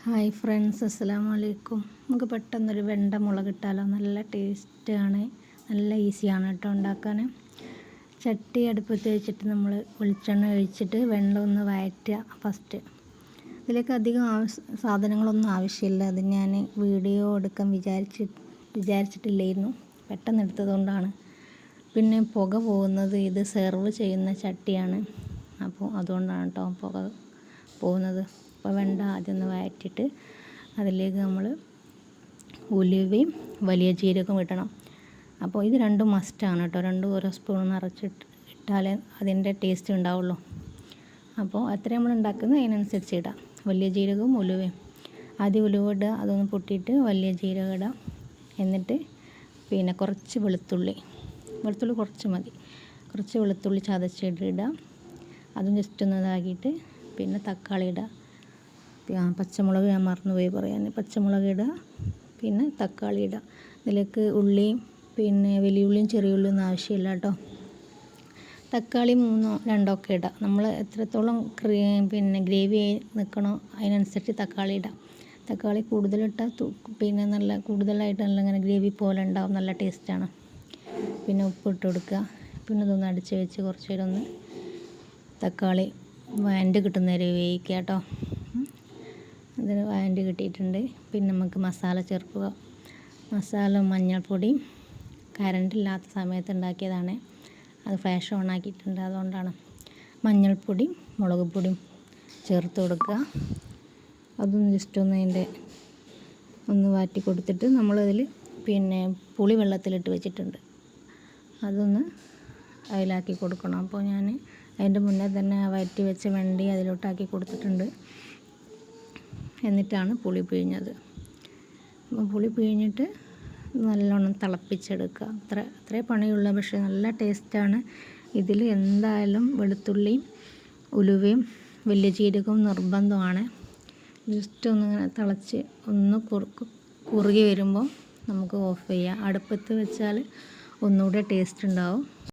Hi friends, അസ്സലാമു അലൈക്കും. നമുക്ക് പെട്ടെന്നൊരു വെണ്ട മുളക് ഇട്ടാലോ? നല്ല ടേസ്റ്റാണ്, നല്ല ഈസിയാണ് കേട്ടോ ഉണ്ടാക്കാൻ. ചട്ടി അടുപ്പത്ത് വെച്ചിട്ട് നമ്മൾ വെളിച്ചെണ്ണ ഒഴിച്ചിട്ട് വെണ്ട ഒന്ന് വഴറ്റുക ഫസ്റ്റ്. ഇതിലേക്ക് അധികം സാധനങ്ങളൊന്നും ആവശ്യമില്ല. അത് ഞാൻ വീഡിയോ എടുക്കാൻ വിചാരിച്ചിട്ടില്ലായിരുന്നു, പെട്ടെന്ന് എടുത്തതുകൊണ്ടാണ്. പിന്നെ പുക പോകുന്നത് ഇത് സെർവ് ചെയ്യുന്ന ചട്ടിയാണ്, അപ്പോൾ അതുകൊണ്ടാണ് കേട്ടോ പുക പോകുന്നത്. അപ്പോൾ വെണ്ട ആദ്യം ഒന്ന് വഴറ്റിയിട്ട് അതിലേക്ക് നമ്മൾ ഉലുവയും വലിയ ജീരകവും ഇടണം. അപ്പോൾ ഇത് രണ്ടും മസ്റ്റാണ് കേട്ടോ. രണ്ടും ഓരോ സ്പൂൺ നിറച്ചിട്ട് ഇട്ടാലേ അതിൻ്റെ ടേസ്റ്റ് ഉണ്ടാവുള്ളൂ. അപ്പോൾ എത്ര നമ്മൾ ഉണ്ടാക്കുന്നത് അതിനനുസരിച്ച് ഇടാം. വലിയ ജീരകവും ഉലുവയും. ആദ്യം ഉലുവ ഇടുക, അതൊന്ന് പൊട്ടിയിട്ട് വലിയ ജീരകം ഇടാം. എന്നിട്ട് പിന്നെ കുറച്ച് വെളുത്തുള്ളി കുറച്ച് മതി. കുറച്ച് വെളുത്തുള്ളി ചതച്ചിടുക. അതും ജസ്റ്റ് ഒന്ന് ഇതാക്കിയിട്ട് പിന്നെ തക്കാളി ഇടുക. പച്ചമുളക് ഞാൻ മറന്നുപോയി പറയാൻ. പച്ചമുളക് ഇടുക, പിന്നെ തക്കാളി ഇടുക. ഇതിലേക്ക് ഉള്ളിയും പിന്നെ വലിയ ഉള്ളിയും ചെറിയ ഉള്ളിയും ഒന്നും ആവശ്യമില്ല കേട്ടോ. തക്കാളി 2 ഒക്കെ ഇടാം. നമ്മൾ എത്രത്തോളം പിന്നെ ഗ്രേവി നിൽക്കണോ അതിനനുസരിച്ച് തക്കാളി ഇടാം. തക്കാളി കൂടുതലിട്ടാൽ പിന്നെ നല്ല കൂടുതലായിട്ട് നല്ല ഇങ്ങനെ ഗ്രേവി പോലെ ഉണ്ടാവും, നല്ല ടേസ്റ്റാണ്. പിന്നെ ഉപ്പിട്ട് കൊടുക്കുക. പിന്നെ ഇതൊന്ന് അടിച്ച് വെച്ച് കുറച്ച് നേരം ഒന്ന് തക്കാളി വഴണ്ട് കിട്ടുന്നവരെ വേവിക്കുക കേട്ടോ. അതിന് വഴണ്ട് കിട്ടിയിട്ടുണ്ട്. പിന്നെ നമുക്ക് മസാല ചേർക്കുക. മസാല മഞ്ഞൾപ്പൊടിയും കറണ്ടില്ലാത്ത സമയത്ത് ഉണ്ടാക്കിയതാണ്, അത് ഫ്ലാഷ് ഓൺ ആക്കിയിട്ടുണ്ട്, അതുകൊണ്ടാണ്. മഞ്ഞൾപ്പൊടിയും മുളക് പൊടിയും ചേർത്ത് കൊടുക്കുക. അതൊന്ന് ജസ്റ്റ് ഒന്ന് വാറ്റി കൊടുത്തിട്ട് നമ്മളതിൽ പിന്നെ പുളി വെള്ളത്തിലിട്ട് വെച്ചിട്ടുണ്ട്, അതൊന്ന് അതിലാക്കി കൊടുക്കണം. അപ്പോൾ ഞാൻ അതിൻ്റെ മുന്നേ തന്നെ വഴറ്റി വെച്ച വെണ്ടി അതിലോട്ടാക്കി കൊടുത്തിട്ടുണ്ട്. എന്നിട്ടാണ് പുളി പിഴിഞ്ഞത്. അപ്പോൾ പുളി പിഴിഞ്ഞിട്ട് നല്ലോണം തിളപ്പിച്ചെടുക്കുക. അത്രേ പണിയുള്ള, പക്ഷേ നല്ല ടേസ്റ്റാണ്. ഇതിൽ എന്തായാലും വെളുത്തുള്ളിയും ഉലുവയും വലിയ ജീരകവും നിർബന്ധമാണ്. ജസ്റ്റ് ഒന്നിങ്ങനെ തിളച്ച് ഒന്ന് കുറുകി വരുമ്പോൾ നമുക്ക് ഓഫ് ചെയ്യാം. അടുപ്പത്ത് വെച്ചാൽ ഒന്നുകൂടെ ടേസ്റ്റ് ഉണ്ടാവും.